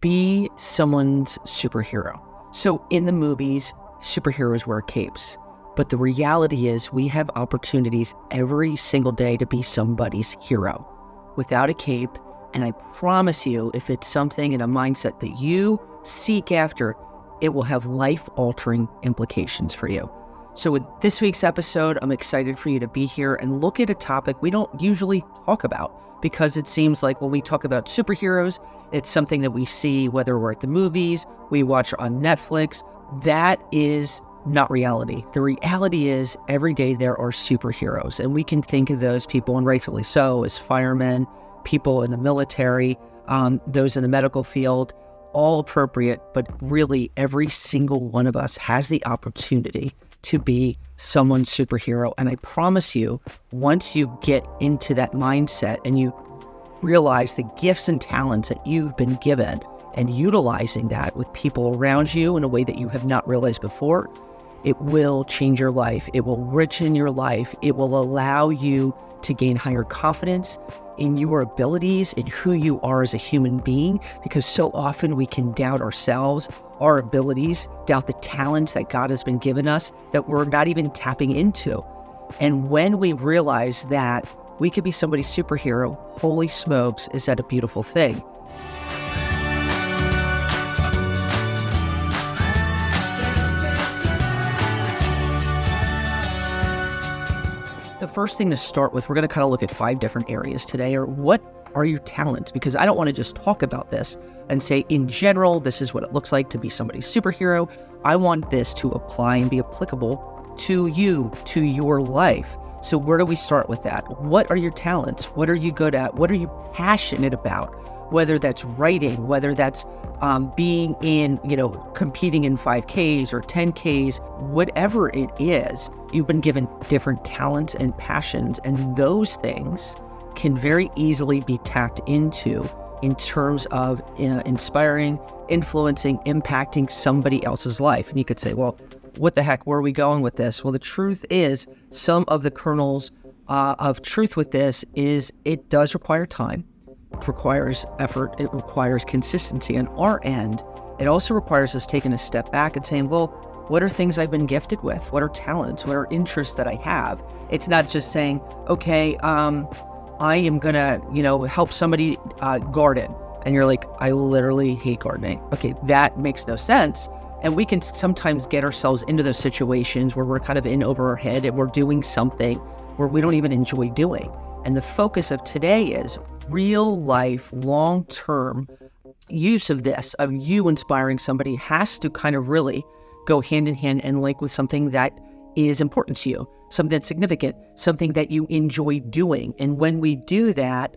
be someone's superhero. So in the movies, superheroes wear capes. But the reality is we have opportunities every single day to be somebody's hero without a cape. And I promise you, if it's something in a mindset that you seek after, it will have life-altering implications for you. So with this week's episode, I'm excited for you to be here and look at a topic we don't usually talk about, because it seems like when we talk about superheroes, it's something that we see whether we're at the movies, we watch on Netflix. That is not reality. The reality is every day there are superheroes, and we can think of those people, and rightfully so, as firemen, people in the military, those in the medical field, all appropriate, but really every single one of us has the opportunity to be someone's superhero. And I promise you, once you get into that mindset and you realize the gifts and talents that you've been given and utilizing that with people around you in a way that you have not realized before, it will change your life. It will richen your life. It will allow you to gain higher confidence in your abilities, in who you are as a human being, because so often we can doubt ourselves, our abilities, doubt the talents that God has been given us that we're not even tapping into. And when we realize that we could be somebody's superhero, holy smokes, is that a beautiful thing? The first thing to start with, we're going to kind of look at 5 different areas today, or what are your talents? Because I don't want to just talk about this and say, in general, this is what it looks like to be somebody's superhero. I want this to apply and be applicable to you, to your life. So where do we start with that? What are your talents? What are you good at? What are you passionate about? Whether that's writing, whether that's being in, competing in 5Ks or 10Ks, whatever it is, you've been given different talents and passions, and those things can very easily be tapped into in terms of inspiring, influencing, impacting somebody else's life. And you could say, well, what the heck, where are we going with this? Well, the truth is, some of the kernels of truth with this is it does require time. It requires effort. It requires consistency on our end. It also requires us taking a step back and saying, well, what are things I've been gifted with? What are talents? What are interests that I have? It's not just saying, okay, I am going to, help somebody garden. And you're like, I literally hate gardening. Okay, that makes no sense. And we can sometimes get ourselves into those situations where we're kind of in over our head and we're doing something where we don't even enjoy doing. And the focus of today is real life, long-term use of this, of you inspiring somebody, has to kind of really go hand in hand and link with something that is important to you, something that's significant, something that you enjoy doing. And when we do that,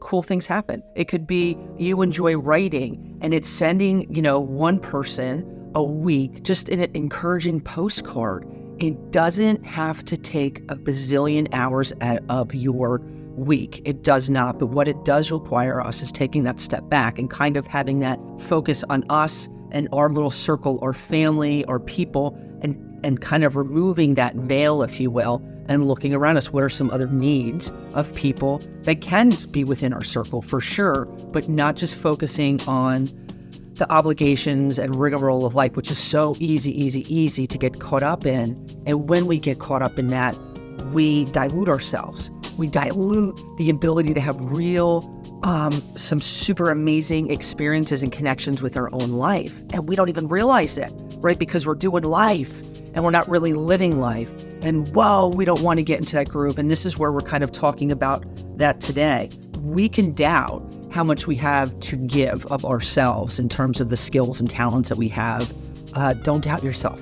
cool things happen. It could be you enjoy writing and it's sending, one person a week, just an encouraging postcard. It doesn't have to take a bazillion hours out of your week. It does not. But what it does require us is taking that step back and kind of having that focus on us and our little circle, our family, our people, and kind of removing that veil, if you will, and looking around us. What are some other needs of people that can be within our circle for sure, but not just focusing on the obligations and rigmarole of life, which is so easy to get caught up in. And when we get caught up in that, we dilute ourselves. We dilute the ability to have real, some super amazing experiences and connections with our own life. And we don't even realize it, right? Because we're doing life and we're not really living life. And whoa, we don't want to get into that groove. And this is where we're kind of talking about that today. We can doubt how much we have to give of ourselves in terms of the skills and talents that we have. Don't doubt yourself.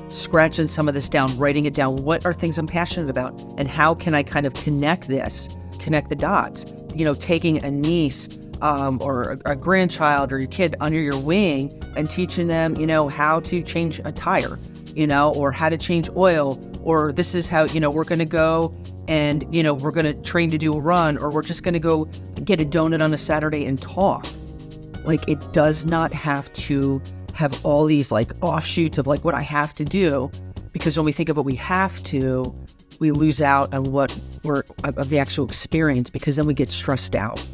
Scratching some of this down, writing it down. What are things I'm passionate about? And how can I kind of connect the dots? Taking a niece or a grandchild or your kid under your wing and teaching them, how to change a tire, or how to change oil, or this is how, we're going to go and, we're going to train to do a run, or we're just going to go get a donut on a Saturday and talk. Like, it does not have to have all these offshoots of what I have to do, because when we think of what we have to, we lose out on what we're of the actual experience, because then we get stressed out.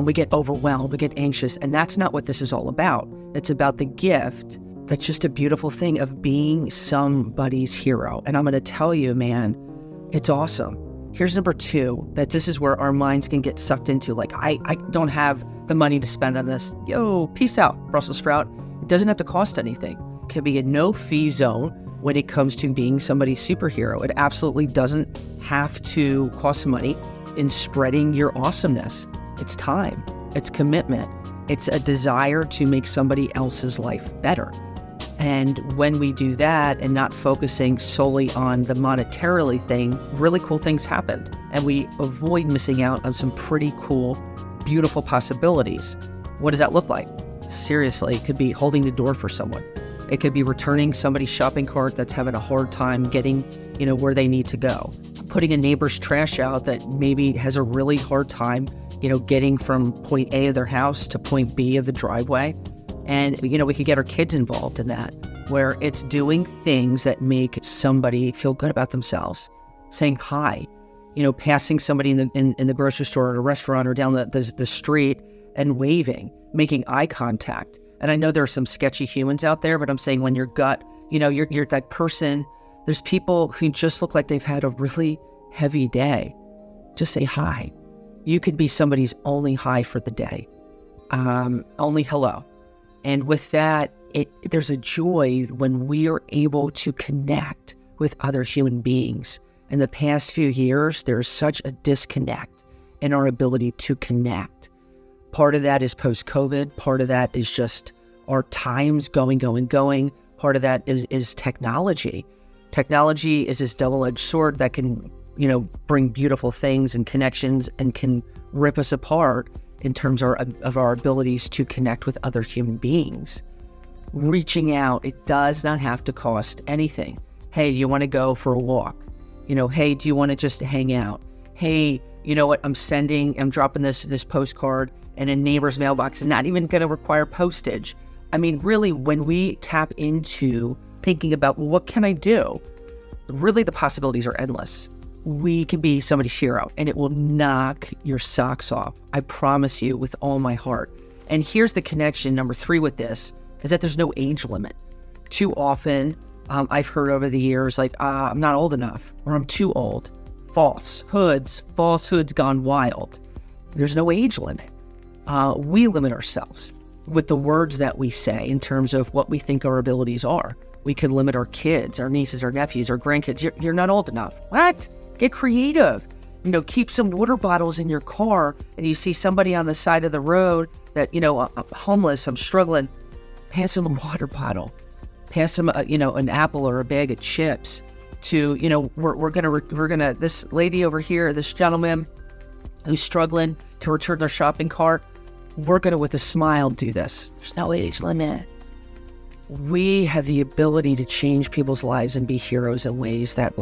We get overwhelmed, we get anxious, and that's not what this is all about. It's about the gift. That's just a beautiful thing of being somebody's hero. And I'm going to tell you, man, it's awesome. Here's number 2, that this is where our minds can get sucked into. Like, I don't have the money to spend on this. Yo, peace out, Brussels sprout. It doesn't have to cost anything. It can be a no-fee zone when it comes to being somebody's superhero. It absolutely doesn't have to cost money in spreading your awesomeness. It's time. It's commitment. It's a desire to make somebody else's life better. And when we do that and not focusing solely on the monetarily thing, really cool things happen. And we avoid missing out on some pretty cool, beautiful possibilities. What does that look like? Seriously, it could be holding the door for someone. It could be returning somebody's shopping cart that's having a hard time getting, where they need to go. Putting a neighbor's trash out that maybe has a really hard time, getting from point A of their house to point B of the driveway. And, we could get our kids involved in that, where it's doing things that make somebody feel good about themselves. Saying hi, passing somebody in the grocery store or a restaurant or down the street and waving, making eye contact. And I know there are some sketchy humans out there, but I'm saying when your gut, you're that person, there's people who just look like they've had a really heavy day. Just say hi. You could be somebody's only hi for the day. Only hello. And with that, there's a joy when we are able to connect with other human beings. In the past few years, there's such a disconnect in our ability to connect. Part of that is post-COVID. Part of that is just our times going. Part of that is technology. Technology is this double-edged sword that can, bring beautiful things and connections and can rip us apart in terms of our abilities to connect with other human beings. Reaching out, it does not have to cost anything. Hey, do you want to go for a walk? Hey, do you want to just hang out? Hey, you know what? I'm dropping this postcard in a neighbor's mailbox and not even going to require postage. I mean, really, when we tap into thinking about, well, what can I do? Really, the possibilities are endless. We can be somebody's hero and it will knock your socks off. I promise you with all my heart. And here's the connection, number 3 with this, is that there's no age limit. Too often, I've heard over the years, like, I'm not old enough, or I'm too old. Falsehoods gone wild. There's no age limit. We limit ourselves with the words that we say in terms of what we think our abilities are. We can limit our kids, our nieces, our nephews, our grandkids. You're not old enough. What? Get creative. Keep some water bottles in your car and you see somebody on the side of the road that, I'm homeless, I'm struggling. Pass them a water bottle. Pass them, an apple or a bag of chips to, we're gonna, this lady over here, this gentleman who's struggling to return their shopping cart, we're gonna, with a smile, do this. There's no age limit. We have the ability to change people's lives and be heroes in ways that,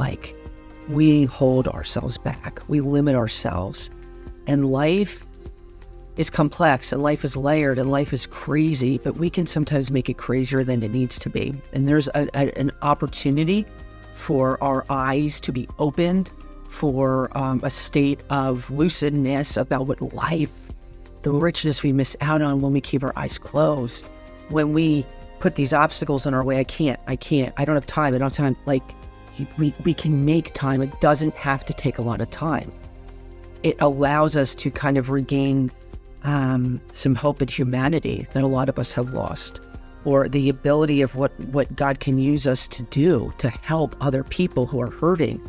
we hold ourselves back. We limit ourselves. And life is complex and life is layered and life is crazy, but we can sometimes make it crazier than it needs to be. And there's an opportunity for our eyes to be opened, for a state of lucidness about what life, the richness we miss out on when we keep our eyes closed, when we put these obstacles in our way. I can't, I don't have time, we can make time. It doesn't have to take a lot of time. It allows us to kind of regain some hope in humanity that a lot of us have lost, or the ability of what God can use us to do to help other people who are hurting.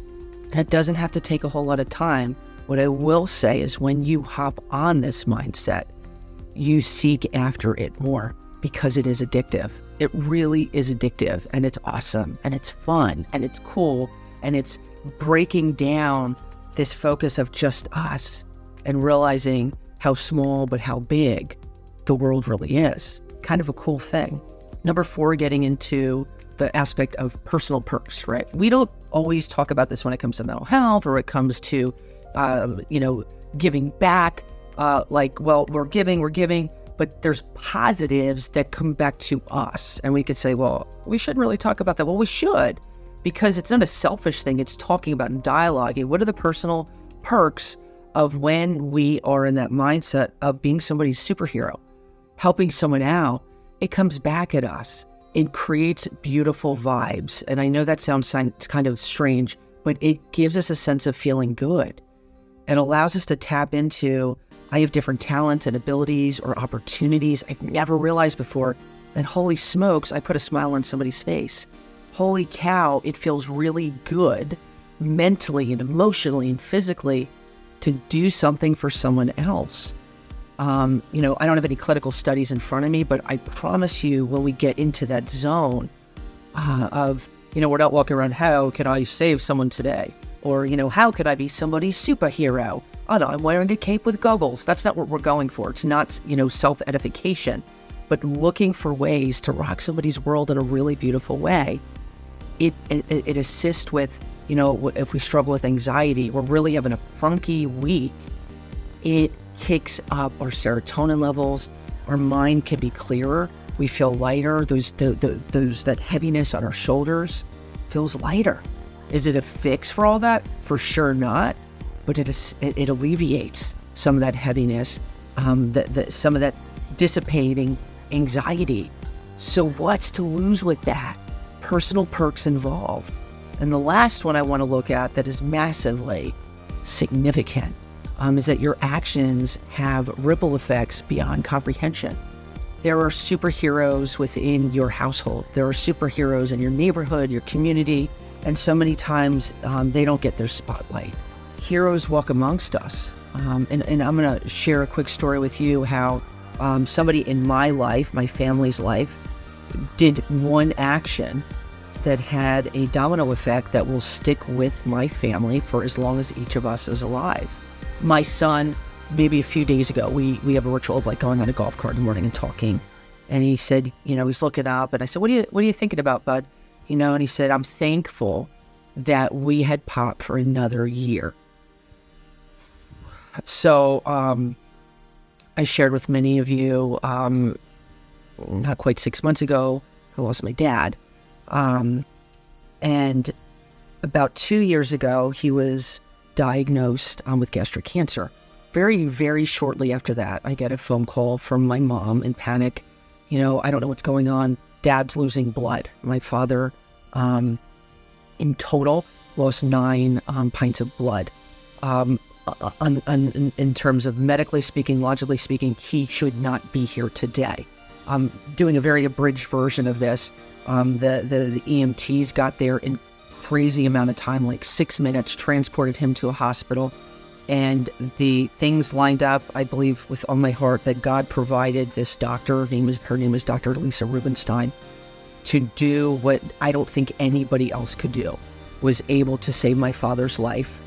And it doesn't have to take a whole lot of time. What I will say is when you hop on this mindset, you seek after it more because it is addictive. It really is addictive, and it's awesome, and it's fun, and it's cool, and it's breaking down this focus of just us and realizing how small but how big the world really is. Kind of a cool thing. Number 4, getting into the aspect of personal perks, right? We don't always talk about this when it comes to mental health or it comes to, giving back. We're giving, but there's positives that come back to us. And we could say, well, we shouldn't really talk about that. Well, we should, because it's not a selfish thing. It's talking about and dialoguing. What are the personal perks of when we are in that mindset of being somebody's superhero, helping someone out, it comes back at us. It creates beautiful vibes. And I know that sounds kind of strange, but it gives us a sense of feeling good. It allows us to tap into, I have different talents and abilities or opportunities I've never realized before. And holy smokes, I put a smile on somebody's face. Holy cow, it feels really good mentally and emotionally and physically to do something for someone else. I don't have any clinical studies in front of me, but I promise you when we get into that zone of, we're not walking around, how can I save someone today? Or, how could I be somebody's superhero? Oh no, I'm wearing a cape with goggles. That's not what we're going for. It's not, self-edification, but looking for ways to rock somebody's world in a really beautiful way. It assists with, if we struggle with anxiety, we're really having a funky week, it kicks up our serotonin levels. Our mind can be clearer. We feel lighter. That heaviness on our shoulders feels lighter. Is it a fix for all that? For sure not. But it alleviates some of that heaviness, some of that dissipating anxiety. So what's to lose with that? Personal perks involved. And the last one I want to look at that is massively significant is that your actions have ripple effects beyond comprehension. There are superheroes within your household. There are superheroes in your neighborhood, your community, and so many times they don't get their spotlight. Heroes walk amongst us. And I'm going to share a quick story with you how somebody in my life, my family's life, did one action that had a domino effect that will stick with my family for as long as each of us is alive. My son, maybe a few days ago, we have a ritual of like going on a golf cart in the morning and talking. And he said, he's looking up, and I said, what are you thinking about, bud? And he said, I'm thankful that we had Pop for another year. So I shared with many of you, not quite 6 months ago, I lost my dad. And about 2 years ago, he was diagnosed with gastric cancer. Very, very shortly after that, I get a phone call from my mom in panic. I don't know what's going on. Dad's losing blood. My father, in total, lost 9 pints of blood. In terms of medically speaking, logically speaking, he should not be here today. I'm doing a very abridged version of this. The EMTs got there in crazy amount of time, like 6 minutes, transported him to a hospital, and the things lined up, I believe, with all my heart, that God provided this doctor, her name is Dr. Lisa Rubinstein, to do what I don't think anybody else could do, was able to save my father's life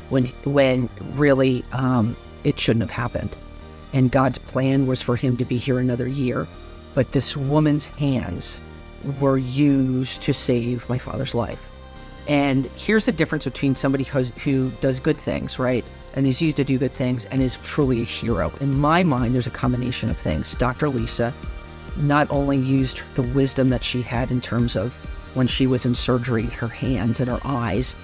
when really it shouldn't have happened. And God's plan was for him to be here another year. But this woman's hands were used to save my father's life. And here's the difference between somebody who does good things, right, and is used to do good things and is truly a hero. In my mind, there's a combination of things. Dr. Lisa not only used the wisdom that she had in terms of when she was in surgery, her hands and her eyes,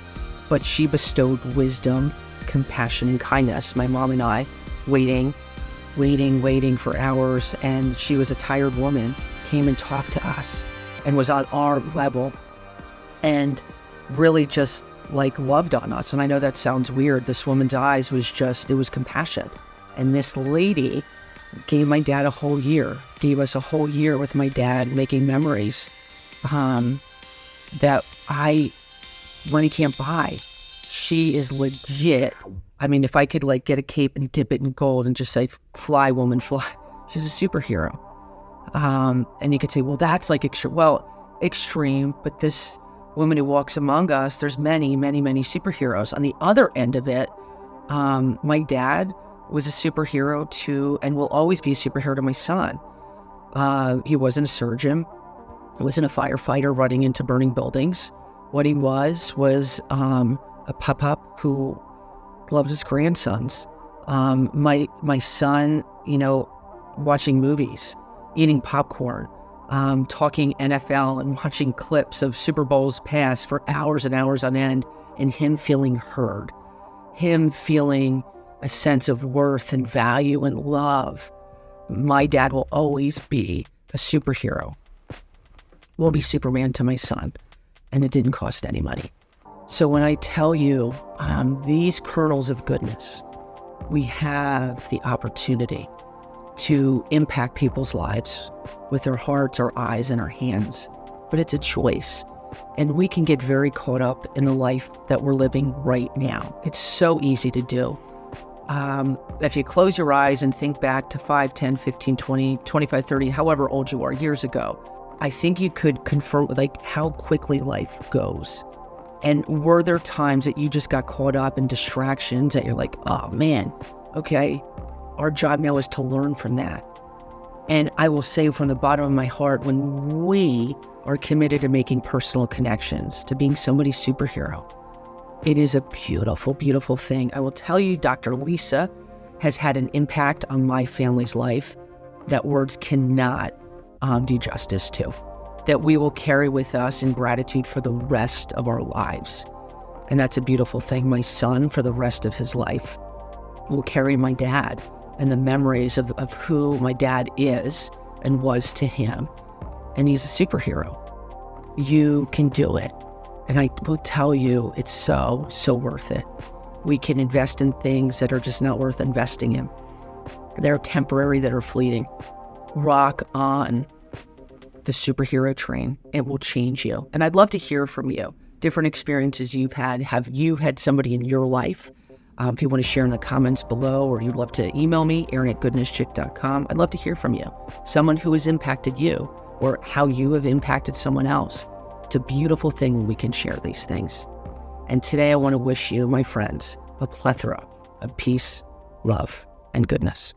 but she bestowed wisdom, compassion, and kindness. My mom and I, waiting for hours, and she was a tired woman, came and talked to us and was on our level and really just like loved on us. And I know that sounds weird. This woman's eyes it was compassion. And this lady gave my dad a whole year, gave us a whole year with my dad, making memories that money can't buy. She is legit. I mean, if I could like get a cape and dip it in gold and just say, fly, woman, fly, she's a superhero. And you could say, well, that's like extreme. Well, extreme, but this woman who walks among us, there's many, many, many superheroes. On the other end of it, my dad was a superhero to, and will always be a superhero to my son. He wasn't a surgeon. He wasn't a firefighter running into burning buildings. What he was a pop-up who loved his grandsons. My son, watching movies, eating popcorn, talking NFL and watching clips of Super Bowls past for hours and hours on end, and him feeling heard. him feeling a sense of worth and value and love. My dad will always be a superhero. Will be Superman to my son, and it didn't cost any money. So when I tell you these kernels of goodness, we have the opportunity to impact people's lives with our hearts, our eyes, and our hands. But it's a choice. And we can get very caught up in the life that we're living right now. It's so easy to do. If you close your eyes and think back to 5, 10, 15, 20, 25, 30, however old you are, years ago, I think you could confirm like how quickly life goes. And were there times that you just got caught up in distractions that you're like, oh man, okay, our job now is to learn from that. And I will say from the bottom of my heart, when we are committed to making personal connections, to being somebody's superhero, it is a beautiful, beautiful thing. I will tell you, Dr. Lisa has had an impact on my family's life that words cannot do justice to, that we will carry with us in gratitude for the rest of our lives. And that's a beautiful thing. My son, for the rest of his life, will carry my dad and the memories of who my dad is and was to him. And he's a superhero. You can do it. And I will tell you, it's so, so worth it. We can invest in things that are just not worth investing in. They're temporary, that are fleeting. Rock on the superhero train. It will change you. And I'd love to hear from you. Different experiences you've had. Have you had somebody in your life? If you want to share in the comments below, or you'd love to email me, Aaron@goodnesschick.com. I'd love to hear from you. Someone who has impacted you, or how you have impacted someone else. It's a beautiful thing when we can share these things. And today I want to wish you, my friends, a plethora of peace, love, and goodness.